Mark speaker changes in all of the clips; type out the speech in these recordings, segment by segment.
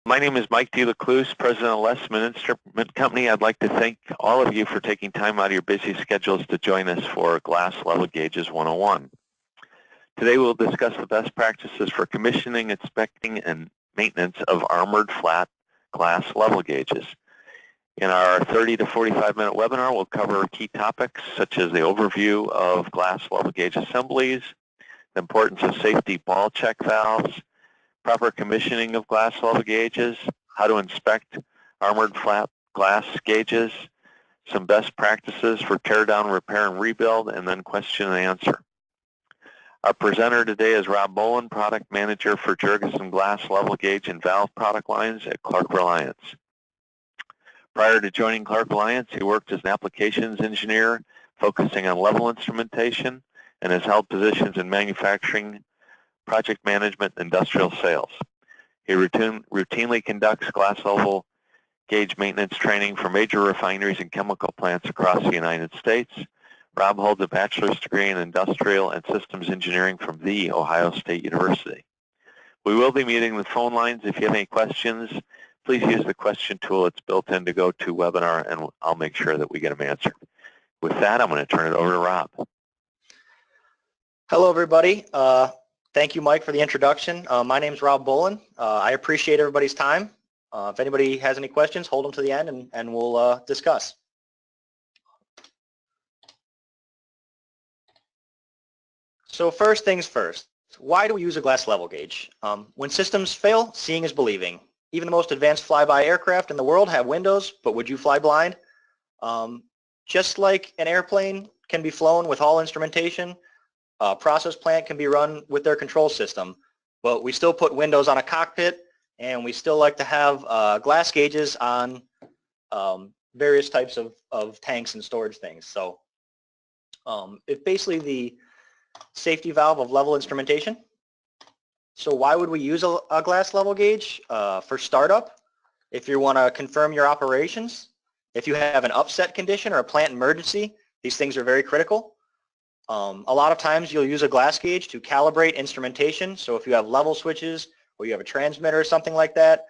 Speaker 1: My name is Mike DeLaCluse, President of Lesman Instrument Company. I'd like to thank all of you for taking time out of your busy schedules to join us for Glass Level Gauges 101. Today we'll discuss the best practices for commissioning, inspecting, and maintenance of armored flat glass level gauges. In our 30 to 45-minute webinar, we'll cover key topics such as the overview of glass level gauge assemblies, the importance of safety ball check valves, proper commissioning of glass level gauges, how to inspect armored flat glass gauges, some best practices for teardown, repair, and rebuild, and then question and answer. Our presenter today is Rob Bolin, Product Manager for Jerguson Glass Level Gauge and Valve product lines at Clark.Reliance. Prior to joining Clark.Reliance, he worked as an applications engineer focusing on level instrumentation and has held positions in manufacturing, project management, and industrial sales. He routinely conducts glass level gauge maintenance training for major refineries and chemical plants across the United States. Rob holds a bachelor's degree in industrial and systems engineering from The Ohio State University. We will be meeting the phone lines. If you have any questions, please use the question tool. It's built in to GoToWebinar, and I'll make sure that we get them answered. With that, I'm going to turn it over to Rob.
Speaker 2: Hello, everybody. Thank you, Mike, for the introduction. My name is Rob Bolin. I appreciate everybody's time. If anybody has any questions, hold them to the end and we'll discuss. So first things first, why do we use a glass level gauge? When systems fail, seeing is believing. Even the most advanced flyby aircraft in the world have windows, but would you fly blind? Just like an airplane can be flown with all instrumentation, a process plant can be run with their control system, but we still put windows on a cockpit, and we still like to have glass gauges on various types of tanks and storage things. So it's basically the safety valve of level instrumentation. So why would we use a glass level gauge? For startup, if you want to confirm your operations, if you have an upset condition or a plant emergency, these things are very critical. A lot of times you'll use a glass gauge to calibrate instrumentation. So if you have level switches or you have a transmitter or something like that,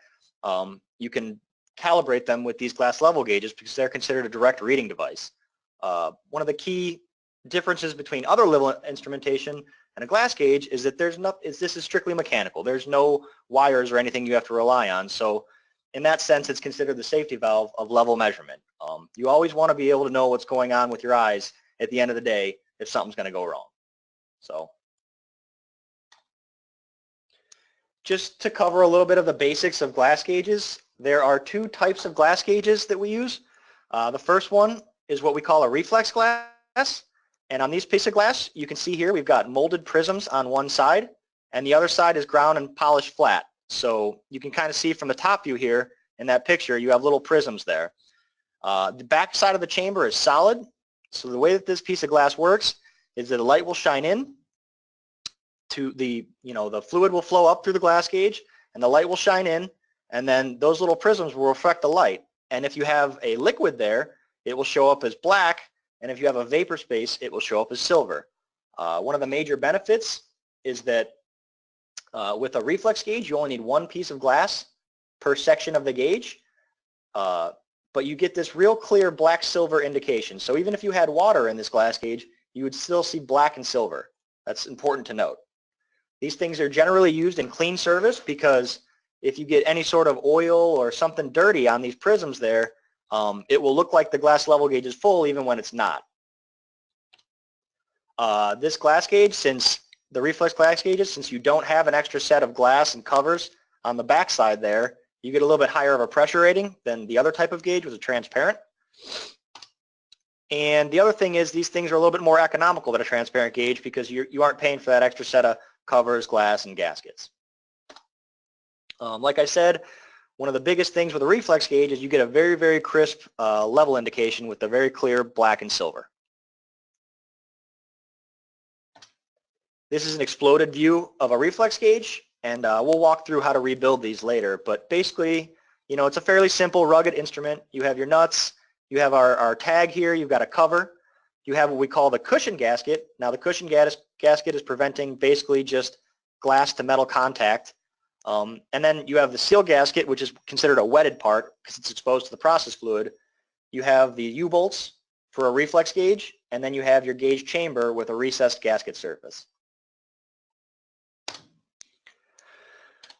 Speaker 2: you can calibrate them with these glass level gauges because they're considered a direct reading device. One of the key differences between other level instrumentation and a glass gauge is that this is strictly mechanical. There's no wires or anything you have to rely on. So in that sense, it's considered the safety valve of level measurement. You always want to be able to know what's going on with your eyes at the end of the day if something's going to go wrong. So just to cover a little bit of the basics of glass gauges, there are two types of glass gauges that we use. The first one is what we call a reflex glass. And on these pieces of glass, you can see here we've got molded prisms on one side, and the other side is ground and polished flat. So you can kind of see from the top view here in that picture, you have little prisms there. The back side of the chamber is solid. So the way that this piece of glass works is that the light will shine in to the fluid will flow up through the glass gauge, and the light will shine in, and then those little prisms will reflect the light. And if you have a liquid there, it will show up as black, and if you have a vapor space, it will show up as silver. One of the major benefits is that with a reflex gauge, you only need one piece of glass per section of the gauge. But you get this real clear black-silver indication. So even if you had water in this glass gauge, you would still see black and silver. That's important to note. These things are generally used in clean service because if you get any sort of oil or something dirty on these prisms there, it will look like the glass level gauge is full even when it's not. This glass gauge, since the reflex glass gauges, since you don't have an extra set of glass and covers on the back side there, you get a little bit higher of a pressure rating than the other type of gauge, which is transparent. And the other thing is these things are a little bit more economical than a transparent gauge because you aren't paying for that extra set of covers, glass, and gaskets. Like I said, one of the biggest things with a reflex gauge is you get a very, very crisp level indication with a very clear black and silver. This is an exploded view of a reflex gauge, and we'll walk through how to rebuild these later. But basically, it's a fairly simple, rugged instrument. You have your nuts. You have our tag here. You've got a cover. You have what we call the cushion gasket. Now, the cushion gasket is preventing basically just glass to metal contact. And then you have the seal gasket, which is considered a wetted part because it's exposed to the process fluid. You have the U-bolts for a reflex gauge, and then you have your gauge chamber with a recessed gasket surface.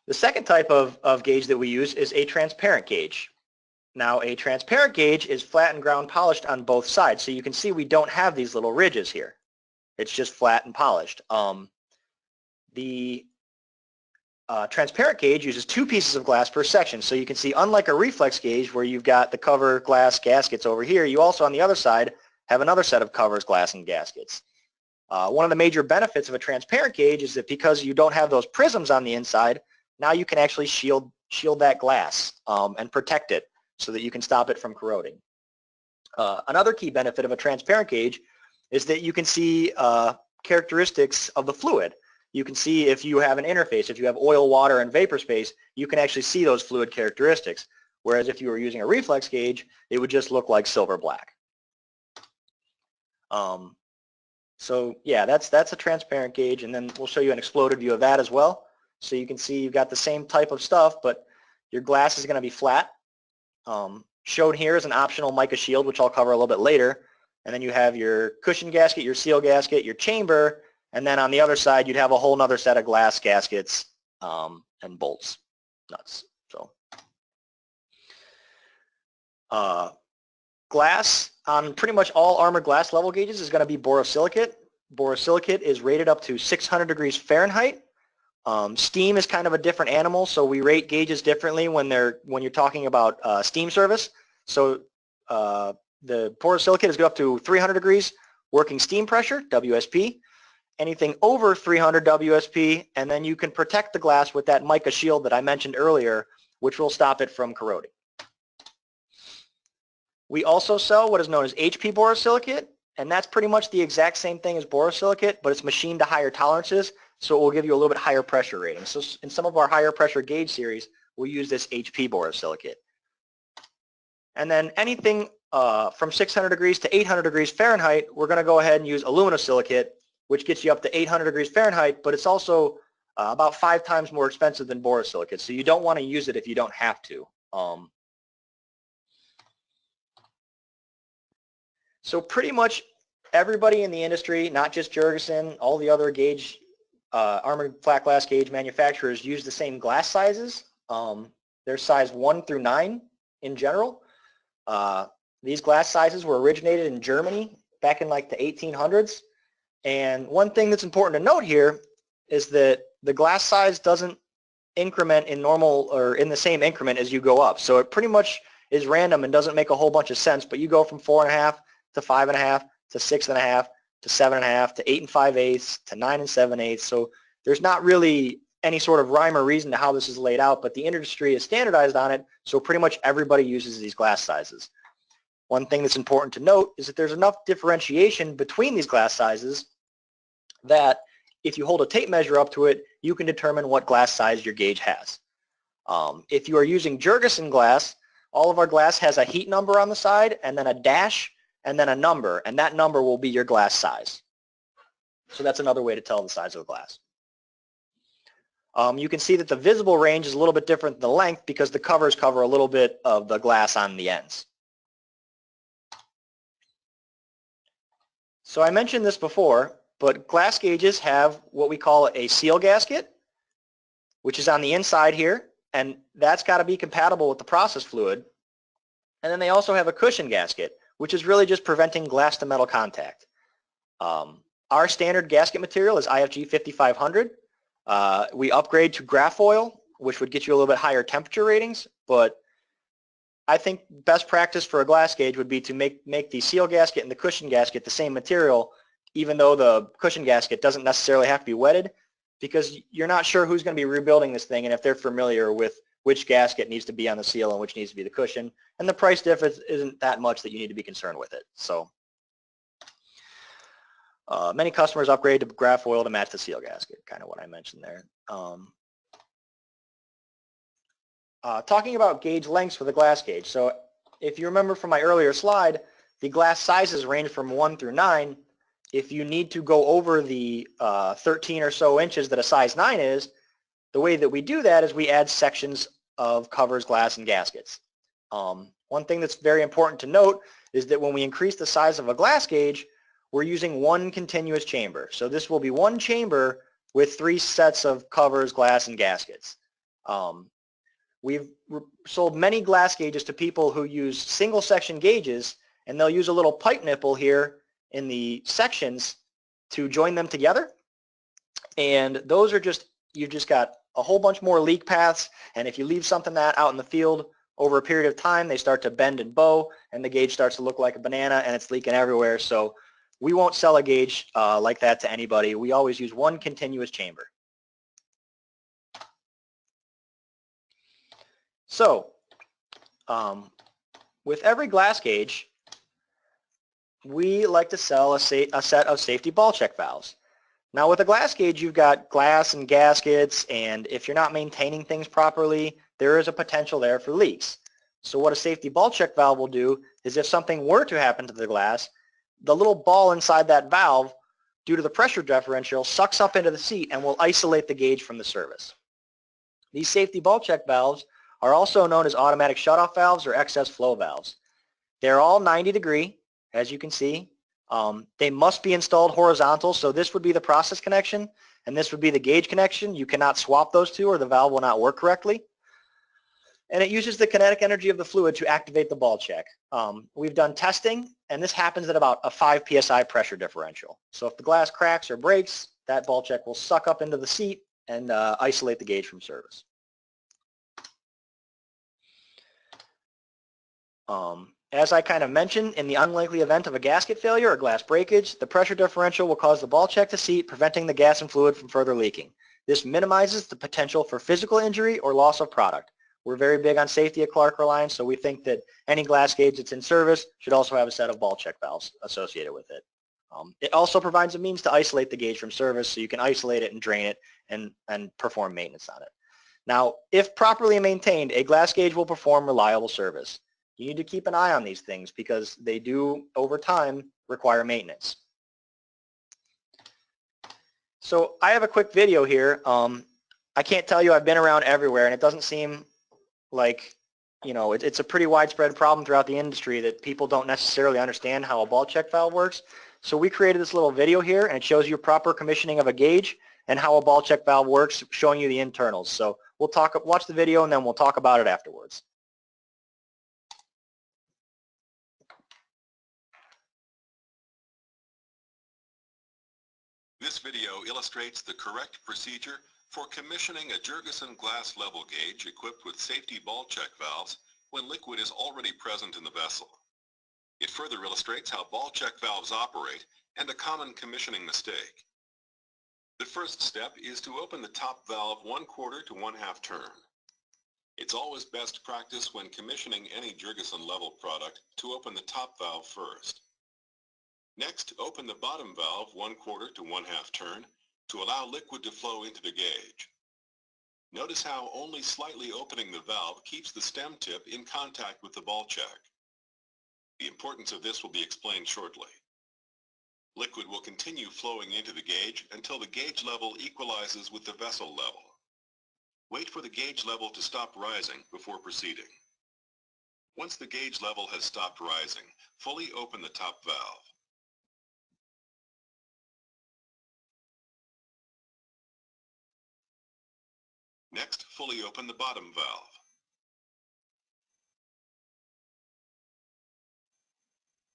Speaker 2: The second type of gauge that we use is a transparent gauge. Now, a transparent gauge is flat and ground polished on both sides, so you can see we don't have these little ridges here. It's just flat and polished. The transparent gauge uses 2 pieces of glass per section, so you can see unlike a reflex gauge where you've got the cover glass gaskets over here, you also on the other side have another set of covers, glass, and gaskets. One of the major benefits of a transparent gauge is that because you don't have those prisms on the inside, now you can actually shield that glass and protect it so that you can stop it from corroding. Another key benefit of a transparent gauge is that you can see characteristics of the fluid. You can see if you have an interface, if you have oil, water, and vapor space, you can actually see those fluid characteristics. Whereas if you were using a reflex gauge, it would just look like silver black. So yeah, that's a transparent gauge, and then we'll show you an exploded view of that as well. So you can see you've got the same type of stuff, but your glass is going to be flat. Shown here is an optional mica shield, which I'll cover a little bit later. And then you have your cushion gasket, your seal gasket, your chamber, and then on the other side you'd have a whole other set of glass gaskets and bolts, nuts. So glass on pretty much all armored glass level gauges is going to be borosilicate. Borosilicate is rated up to 600 degrees Fahrenheit. Steam is kind of a different animal, so we rate gauges differently when you're talking about steam service. So the borosilicate is go up to 300 degrees working steam pressure, WSP. Anything over 300 WSP, and then you can protect the glass with that mica shield that I mentioned earlier, which will stop it from corroding. We also sell what is known as HP borosilicate, and that's pretty much the exact same thing as borosilicate, but it's machined to higher tolerances, so it will give you a little bit higher pressure rating. So in some of our higher pressure gauge series, we'll use this HP borosilicate. And then anything from 600 degrees to 800 degrees Fahrenheit, we're going to go ahead and use aluminosilicate, which gets you up to 800 degrees Fahrenheit, but it's also about 5 times more expensive than borosilicate, so you don't want to use it if you don't have to. So pretty much everybody in the industry, not just Jerguson, all the other gauge, armored flat glass gauge manufacturers use the same glass sizes. They're size 1 through 9 in general. These glass sizes were originated in Germany back in like the 1800s. And one thing that's important to note here is that the glass size doesn't increment in normal or in the same increment as you go up. So it pretty much is random and doesn't make a whole bunch of sense, but you go from 4.5 to 5.5 to 6.5 to 7.5 to 8 5/8 to 9 7/8. So there's not really any sort of rhyme or reason to how this is laid out, but the industry is standardized on it, so pretty much everybody uses these glass sizes. One thing that's important to note is that there's enough differentiation between these glass sizes that if you hold a tape measure up to it, you can determine what glass size your gauge has. If you are using Jerguson glass, all of our glass has a heat number on the side and then a dash and then a number, and that number will be your glass size. So that's another way to tell the size of the glass. You can see that the visible range is a little bit different than the length because the covers cover a little bit of the glass on the ends. So I mentioned this before, but glass gauges have what we call a seal gasket, which is on the inside here, and that's got to be compatible with the process fluid. And then they also have a cushion gasket, which is really just preventing glass to metal contact. Our standard gasket material is IFG 5500. We upgrade to graphfoil, which would get you a little bit higher temperature ratings, but I think best practice for a glass gauge would be to make the seal gasket and the cushion gasket the same material, even though the cushion gasket doesn't necessarily have to be wetted, because you're not sure who's going to be rebuilding this thing and if they're familiar with which gasket needs to be on the seal and which needs to be the cushion, and the price difference isn't that much that you need to be concerned with it. So many customers upgrade to graphfoil to match the seal gasket, kind of what I mentioned there. Talking about gauge lengths for the glass gauge. So if you remember from my earlier slide, the glass sizes range from 1 through 9. If you need to go over the 13 or so inches that a size 9 is, The way that we do that is we add sections of covers, glass, and gaskets. One thing that's very important to note is that when we increase the size of a glass gauge, we're using one continuous chamber. So this will be one chamber with 3 sets of covers, glass, and gaskets. We've sold many glass gauges to people who use single section gauges, and they'll use a little pipe nipple here in the sections to join them together. And those are just, you've just got a whole bunch more leak paths, and if you leave something that out in the field over a period of time, they start to bend and bow, and the gauge starts to look like a banana, and it's leaking everywhere. So we won't sell a gauge like that to anybody. We always use one continuous chamber. So with every glass gauge, we like to sell a set of safety ball check valves. Now with a glass gauge, you've got glass and gaskets, and if you're not maintaining things properly, there is a potential there for leaks. So what a safety ball check valve will do is if something were to happen to the glass, the little ball inside that valve, due to the pressure differential, sucks up into the seat and will isolate the gauge from the service. These safety ball check valves are also known as automatic shutoff valves or excess flow valves. They're all 90 degree, as you can see. They must be installed horizontal, so this would be the process connection, and this would be the gauge connection. You cannot swap those two or the valve will not work correctly. And it uses the kinetic energy of the fluid to activate the ball check. We've done testing, and this happens at about a 5 psi pressure differential. So if the glass cracks or breaks, that ball check will suck up into the seat and isolate the gauge from service. As I kind of mentioned, in the unlikely event of a gasket failure or glass breakage, the pressure differential will cause the ball check to seat, preventing the gas and fluid from further leaking. This minimizes the potential for physical injury or loss of product. We're very big on safety at Clark.Reliance, so we think that any glass gauge that's in service should also have a set of ball check valves associated with it. It also provides a means to isolate the gauge from service, so you can isolate it and drain it and perform maintenance on it. Now, if properly maintained, a glass gauge will perform reliable service. You need to keep an eye on these things because they do, over time, require maintenance. So I have a quick video here. I can't tell you I've been around everywhere, and it doesn't seem like, you know, it's a pretty widespread problem throughout the industry that people don't necessarily understand how a ball check valve works. So we created this little video here, and it shows you proper commissioning of a gauge and how a ball check valve works, showing you the internals. So we'll watch the video, and then we'll talk about it afterwards.
Speaker 3: This video illustrates the correct procedure for commissioning a Jerguson glass level gauge equipped with safety ball check valves when liquid is already present in the vessel. It further illustrates how ball check valves operate and a common commissioning mistake. The first step is to open the top valve 1/4 to 1/2 turn. It's always best practice when commissioning any Jerguson level product to open the top valve first. Next, open the bottom valve 1/4 to 1/2 turn to allow liquid to flow into the gauge. Notice how only slightly opening the valve keeps the stem tip in contact with the ball check. The importance of this will be explained shortly. Liquid will continue flowing into the gauge until the gauge level equalizes with the vessel level. Wait for the gauge level to stop rising before proceeding. Once the gauge level has stopped rising, fully open the top valve. Next, fully open the bottom valve.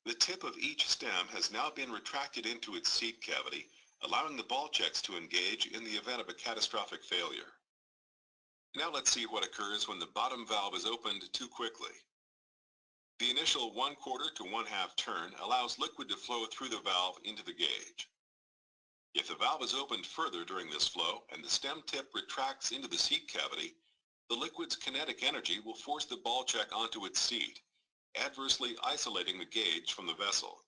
Speaker 3: The tip of each stem has now been retracted into its seat cavity, allowing the ball checks to engage in the event of a catastrophic failure. Now let's see what occurs when the bottom valve is opened too quickly. The initial 1/4 to 1/2 turn allows liquid to flow through the valve into the gauge. If the valve is opened further during this flow and the stem tip retracts into the seat cavity, the liquid's kinetic energy will force the ball check onto its seat, adversely isolating the gauge from the vessel.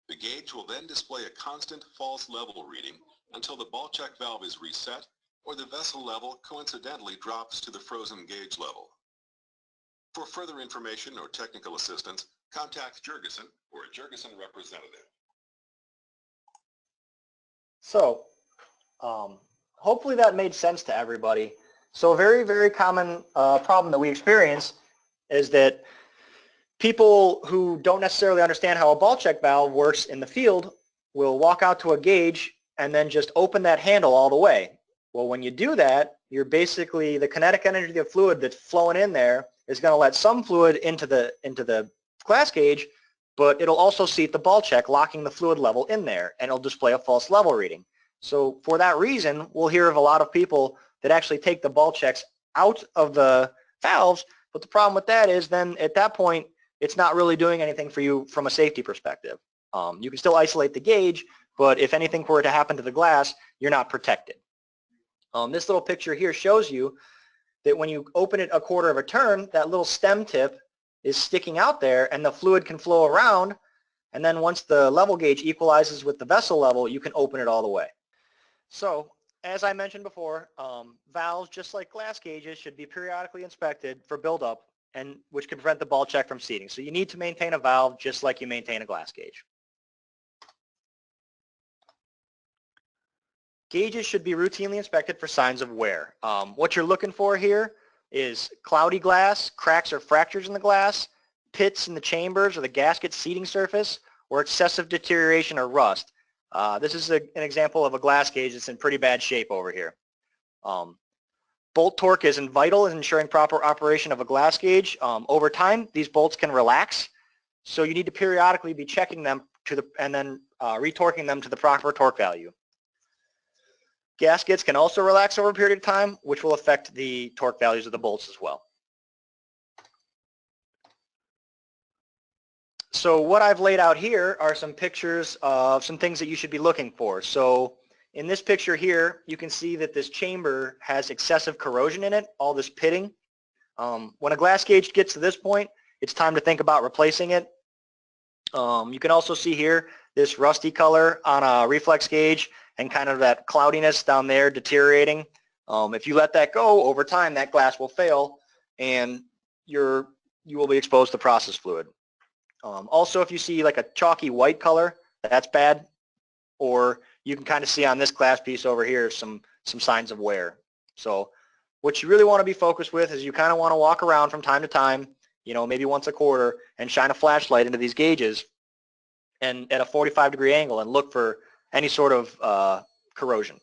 Speaker 3: The gauge will then display a constant false level reading until the ball check valve is reset or the vessel level coincidentally drops to the frozen gauge level. For further information or technical assistance, contact Jerguson or a Jerguson representative.
Speaker 2: So, hopefully that made sense to everybody. So a very, very common problem that we experience is that people who don't necessarily understand how a ball check valve works in the field will walk out to a gauge and then just open that handle all the way. Well, when you do that, you're basically, the kinetic energy of fluid that's flowing in there is going to let some fluid into the glass gauge, but it'll also seat the ball check, locking the fluid level in there, and it'll display a false level reading. So for that reason, we'll hear of a lot of people that actually take the ball checks out of the valves, but the problem with that is then at that point, it's not really doing anything for you from a safety perspective. You can still isolate the gauge, but if anything were to happen to the glass, you're not protected. This little picture here shows you that when you open it a quarter of a turn, that little stem tip is sticking out there and the fluid can flow around, and then once the level gauge equalizes with the vessel level, you can open it all the way. So, as I mentioned before, valves, just like glass gauges, should be periodically inspected for buildup, and which can prevent the ball check from seating. So you need to maintain a valve just like you maintain a glass gauge. Gauges should be routinely inspected for signs of wear. What you're looking for here is cloudy glass, cracks or fractures in the glass, pits in the chambers or the gasket seating surface, or excessive deterioration or rust. This is an example of a glass gauge that's in pretty bad shape over here. Bolt torque is vital in ensuring proper operation of a glass gauge. Over time, these bolts can relax, so you need to periodically be checking them and then retorquing them to the proper torque value. Gaskets can also relax over a period of time, which will affect the torque values of the bolts as well. So what I've laid out here are some pictures of some things that you should be looking for. So in this picture here, you can see that this chamber has excessive corrosion in it, all this pitting. When a glass gauge gets to this point, it's time to think about replacing it. You can also see here this rusty color on a reflex gauge and kind of that cloudiness down there deteriorating. If you let that go, over time that glass will fail and you will be exposed to process fluid. Also, if you see like a chalky white color, that's bad. Or you can kind of see on this glass piece over here some signs of wear. So what you really want to be focused with is you kind of want to walk around from time to time, you know, maybe once a quarter, and shine a flashlight into these gauges and at a 45-degree angle and look for any sort of corrosion.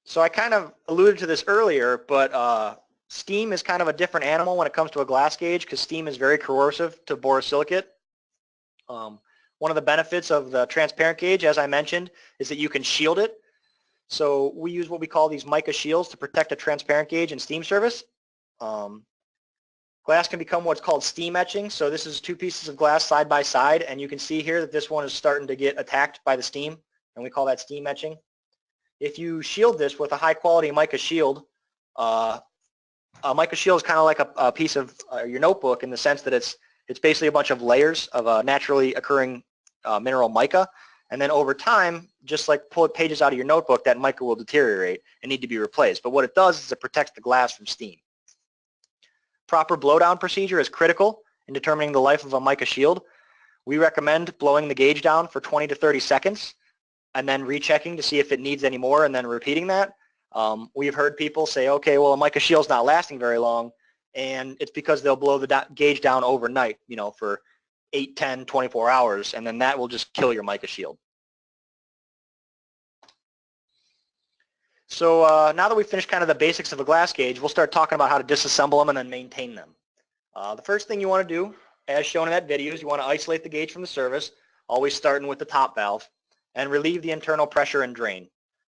Speaker 2: So I kind of alluded to this earlier, but steam is kind of a different animal when it comes to a glass gauge because steam is very corrosive to borosilicate. One of the benefits of the transparent gauge, as I mentioned, is that you can shield it. So we use what we call these mica shields to protect a transparent gauge in steam service. Glass can become what's called steam etching. So this is two pieces of glass side by side, and you can see here that this one is starting to get attacked by the steam, and we call that steam etching. If you shield this with a high quality mica shield, a mica shield is kind of like a piece of your notebook in the sense that it's basically a bunch of layers of a naturally occurring mineral mica, and then over time, just like pull pages out of your notebook, that mica will deteriorate and need to be replaced. But what it does is it protects the glass from steam. Proper blowdown procedure is critical in determining the life of a mica shield. We recommend blowing the gauge down for 20 to 30 seconds and then rechecking to see if it needs any more and then repeating that. We've heard people say, okay, well, a mica shield's not lasting very long, and it's because they'll blow the gauge down overnight, you know, for 8, 10, 24 hours, and then that will just kill your mica shield. So now that we've finished kind of the basics of a glass gauge, we'll start talking about how to disassemble them and then maintain them. The first thing you want to do, as shown in that video, is you want to isolate the gauge from the service, always starting with the top valve, and relieve the internal pressure and drain.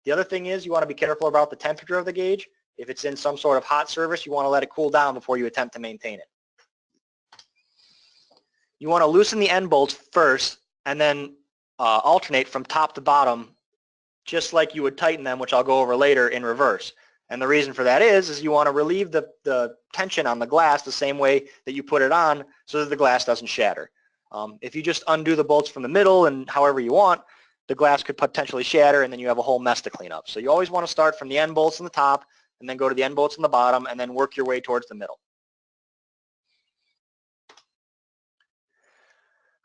Speaker 2: The other thing is you want to be careful about the temperature of the gauge. If it's in some sort of hot service, you want to let it cool down before you attempt to maintain it. You want to loosen the end bolts first and then alternate from top to bottom just like you would tighten them, which I'll go over later, in reverse. And the reason for that is you want to relieve the tension on the glass the same way that you put it on so that the glass doesn't shatter. If you just undo the bolts from the middle and however you want, the glass could potentially shatter and then you have a whole mess to clean up. So you always want to start from the end bolts on the top and then go to the end bolts on the bottom and then work your way towards the middle.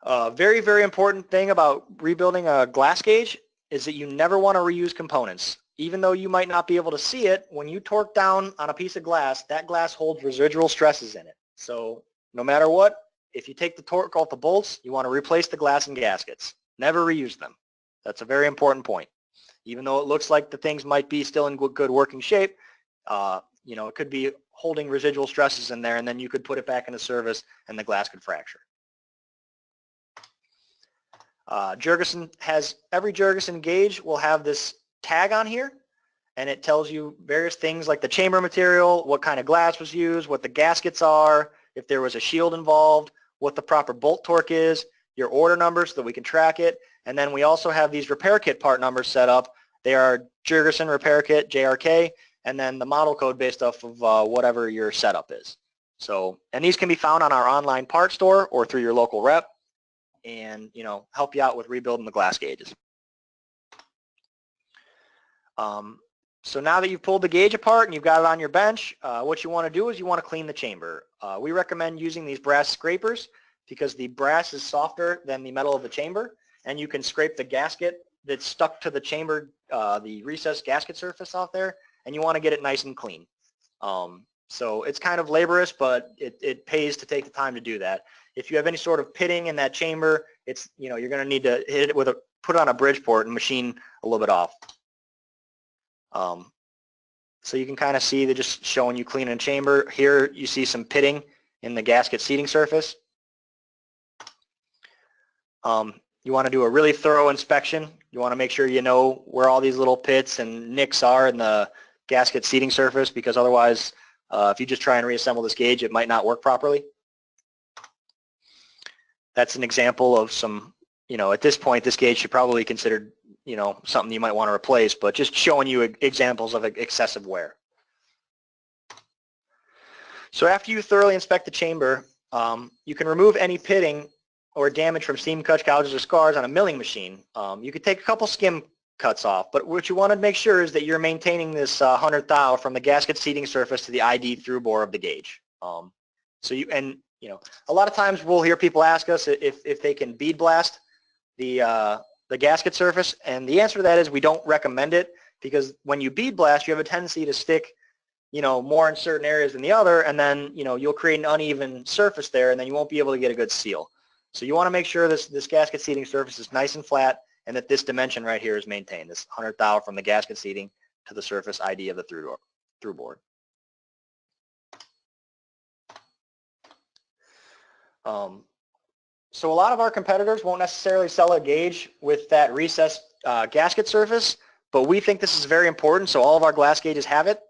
Speaker 2: Very, very important thing about rebuilding a glass gauge is that you never want to reuse components. Even though you might not be able to see it, when you torque down on a piece of glass, that glass holds residual stresses in it. So no matter what, if you take the torque off the bolts, you want to replace the glass and gaskets. Never reuse them. That's a very important point. Even though it looks like the things might be still in good working shape, it could be holding residual stresses in there, and then you could put it back into service and the glass could fracture. Every Jerguson gauge will have this tag on here, and it tells you various things like the chamber material, what kind of glass was used, what the gaskets are, if there was a shield involved, what the proper bolt torque is, your order number so that we can track it, and then we also have these repair kit part numbers set up. They are Jerguson repair kit, JRK, and then the model code based off of whatever your setup is. So, and these can be found on our online part store or through your local rep, and help you out with rebuilding the glass gauges. So now that you've pulled the gauge apart and you've got it on your bench, what you want to do is you want to clean the chamber. We recommend using these brass scrapers because the brass is softer than the metal of the chamber, and you can scrape the gasket that's stuck to the chamber, the recessed gasket surface off there, and you want to get it nice and clean. So it's kind of laborious, but it pays to take the time to do that. If you have any sort of pitting in that chamber, it's you're going to need to hit it with put it on a Bridgeport and machine a little bit off. So you can kind of see they're just showing you cleaning a chamber. Here you see some pitting in the gasket seating surface. You want to do a really thorough inspection. You want to make sure you know where all these little pits and nicks are in the gasket seating surface, because otherwise if you just try and reassemble this gauge, it might not work properly. That's an example of some, at this point this gauge should probably be considered something you might want to replace, but just showing you examples of excessive wear. So after you thoroughly inspect the chamber, you can remove any pitting or damage from seam cuts, gouges, or scars on a milling machine. You could take a couple skim cuts off, but what you want to make sure is that you're maintaining this 100 thou from the gasket seating surface to the ID through bore of the gauge. A lot of times we'll hear people ask us if they can bead blast the gasket surface, and the answer to that is we don't recommend it, because when you bead blast, you have a tendency to stick, more in certain areas than the other, and then, you'll create an uneven surface there, and then you won't be able to get a good seal. So you want to make sure this gasket seating surface is nice and flat, and that this dimension right here is maintained, this 100 thou from the gasket seating to the surface ID of the through board. So a lot of our competitors won't necessarily sell a gauge with that recessed gasket surface, but we think this is very important, so all of our glass gauges have it.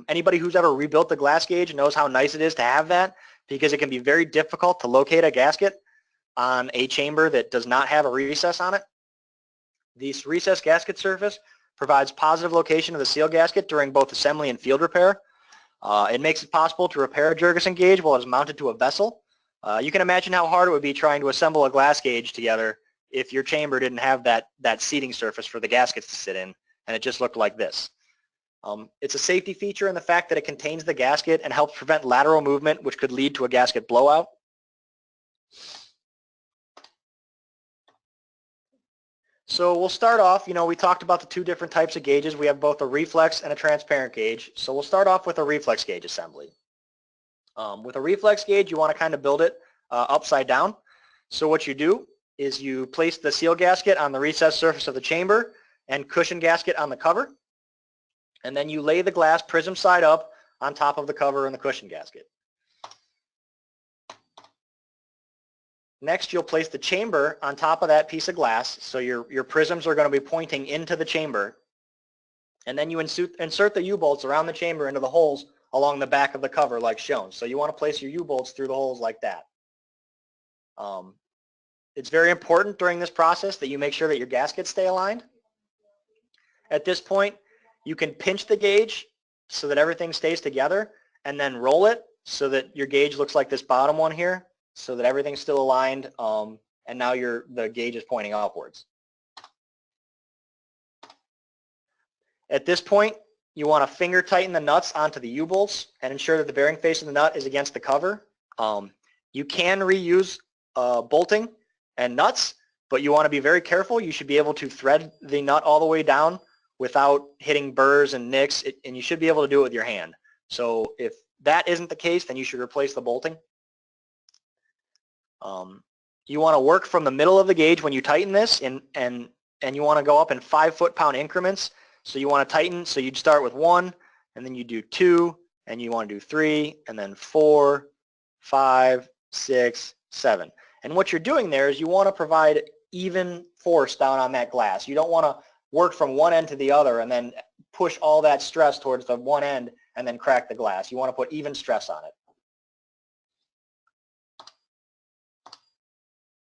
Speaker 2: Anybody who's ever rebuilt the glass gauge knows how nice it is to have that, because it can be very difficult to locate a gasket on a chamber that does not have a recess on it. This recessed gasket surface provides positive location of the seal gasket during both assembly and field repair. It makes it possible to repair a Jerguson gauge while it's mounted to a vessel. You can imagine how hard it would be trying to assemble a glass gauge together if your chamber didn't have that seating surface for the gaskets to sit in, and it just looked like this. It's a safety feature in the fact that it contains the gasket and helps prevent lateral movement, which could lead to a gasket blowout. So we'll start off, we talked about the two different types of gauges. We have both a reflex and a transparent gauge. So we'll start off with a reflex gauge assembly. With a reflex gauge, you want to kind of build it upside down. So what you do is you place the seal gasket on the recessed surface of the chamber and cushion gasket on the cover. And then you lay the glass prism side up on top of the cover and the cushion gasket. Next, you'll place the chamber on top of that piece of glass, so your prisms are going to be pointing into the chamber. And then you insert the U-bolts around the chamber into the holes along the back of the cover like shown. So you want to place your U-bolts through the holes like that. It's very important during this process that you make sure that your gaskets stay aligned. At this point, you can pinch the gauge so that everything stays together, and then roll it so that your gauge looks like this bottom one here, so that everything's still aligned, and now the gauge is pointing upwards. At this point, you want to finger tighten the nuts onto the U-bolts and ensure that the bearing face of the nut is against the cover. You can reuse bolting and nuts, but you want to be very careful. You should be able to thread the nut all the way down without hitting burrs and nicks, and you should be able to do it with your hand. So if that isn't the case, then you should replace the bolting. You want to work from the middle of the gauge when you tighten this, and you want to go up in 5 foot-pound increments. So you want to tighten, so you'd start with 1, and then you do 2, and you want to do 3, and then 4, 5, 6, 7. And what you're doing there is you want to provide even force down on that glass. You don't want to work from one end to the other and then push all that stress towards the one end and then crack the glass. You want to put even stress on it.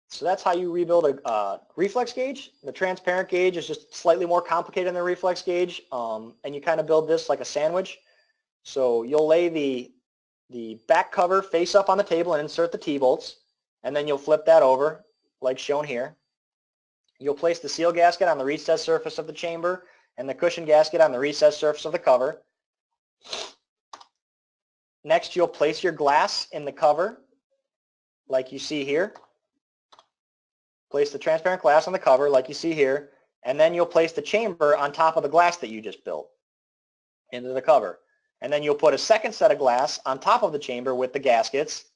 Speaker 2: So that's how you rebuild a reflex gauge. The transparent gauge is just slightly more complicated than the reflex gauge, and you kind of build this like a sandwich. So you'll lay the back cover face up on the table and insert the T-bolts, and then you'll flip that over like shown here. You'll place the seal gasket on the recessed surface of the chamber and the cushion gasket on the recessed surface of the cover. Next, you'll place your glass in the cover like you see here. Place the transparent glass on the cover like you see here, and then you'll place the chamber on top of the glass that you just built into the cover. And then you'll put a second set of glass on top of the chamber with the gaskets,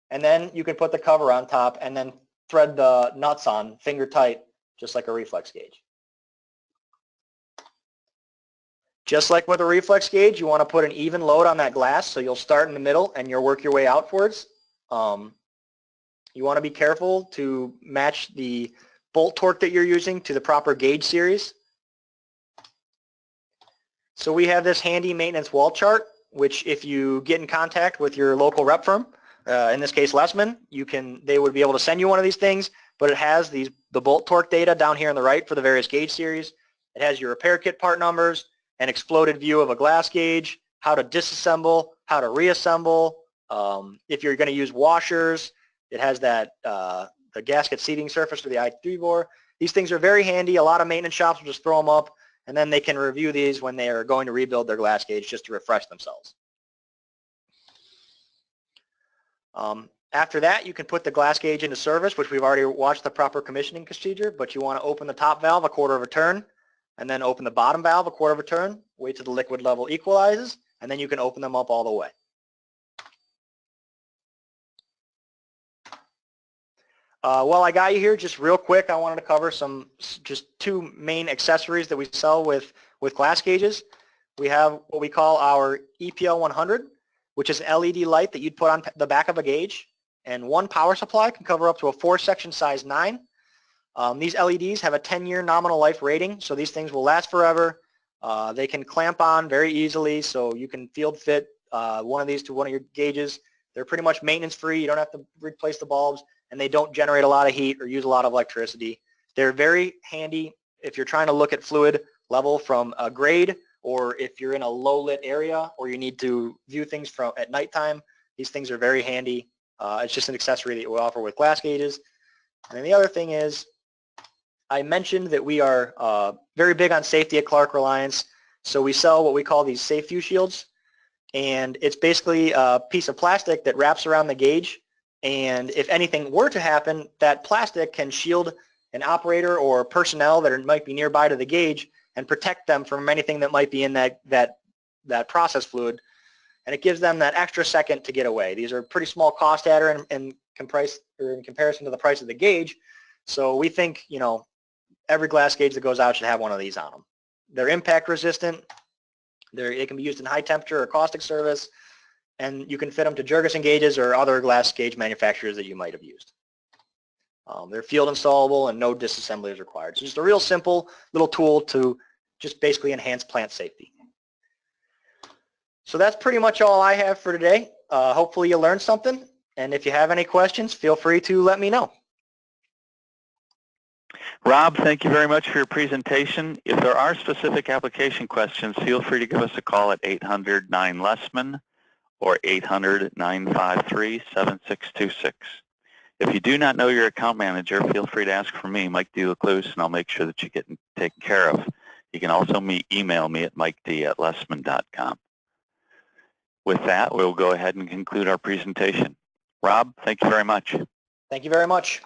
Speaker 2: and then you can put the cover on top and then thread the nuts on finger tight, just like a reflex gauge. Just like with a reflex gauge, you want to put an even load on that glass, so you'll start in the middle and you'll work your way outwards. You want to be careful to match the bolt torque that you're using to the proper gauge series. So we have this handy maintenance wall chart, which if you get in contact with your local rep firm, in this case Lesman, they would be able to send you one of these things, but it has the bolt torque data down here on the right for the various gauge series. It has your repair kit part numbers, an exploded view of a glass gauge, how to disassemble, how to reassemble, if you're going to use washers. It has that the gasket seating surface for the I3 bore. These things are very handy. A lot of maintenance shops will just throw them up, and then they can review these when they are going to rebuild their glass gauge just to refresh themselves. After that, you can put the glass gauge into service, which we've already watched the proper commissioning procedure, but you want to open the top valve a quarter of a turn, and then open the bottom valve a quarter of a turn, wait till the liquid level equalizes, and then you can open them up all the way. While I got you here, just real quick, I wanted to cover just 2 main accessories that we sell with glass gauges. We have what we call our EPL 100, which is an LED light that you'd put on the back of a gauge, and one power supply can cover up to a 4-section size 9. These LEDs have a 10-year nominal life rating, so these things will last forever. They can clamp on very easily, so you can field fit one of these to one of your gauges. They're pretty much maintenance free. You don't have to replace the bulbs, and they don't generate a lot of heat or use a lot of electricity. They're very handy if you're trying to look at fluid level from a grade, or if you're in a low lit area or you need to view things at nighttime. These things are very handy. It's just an accessory that we offer with glass gauges. And then the other thing is, I mentioned that we are very big on safety at Clark.Reliance, so we sell what we call these safe view shields, and it's basically a piece of plastic that wraps around the gauge, and if anything were to happen, that plastic can shield an operator or personnel that might be nearby to the gauge and protect them from anything that might be in that process fluid, and it gives them that extra second to get away. These are pretty small cost adder in comparison to the price of the gauge, so we think, you know, every glass gauge that goes out should have one of these on them. They're impact resistant. They can be used in high temperature or caustic service, and you can fit them to Jerguson gauges or other glass gauge manufacturers that you might have used. They're field installable and no disassembly is required. So just a real simple little tool to just basically enhance plant safety. So that's pretty much all I have for today. Hopefully you learned something, and if you have any questions, feel free to let me know.
Speaker 1: Rob, thank you very much for your presentation. If there are specific application questions, feel free to give us a call at 800-9-LESMAN or 800-953-7626. If you do not know your account manager, feel free to ask for me, Mike D. Lecluse, and I'll make sure that you get taken care of. You can also email me at miked@lesman.com. With that, we'll go ahead and conclude our presentation. Rob, thank you very much.
Speaker 2: Thank you very much.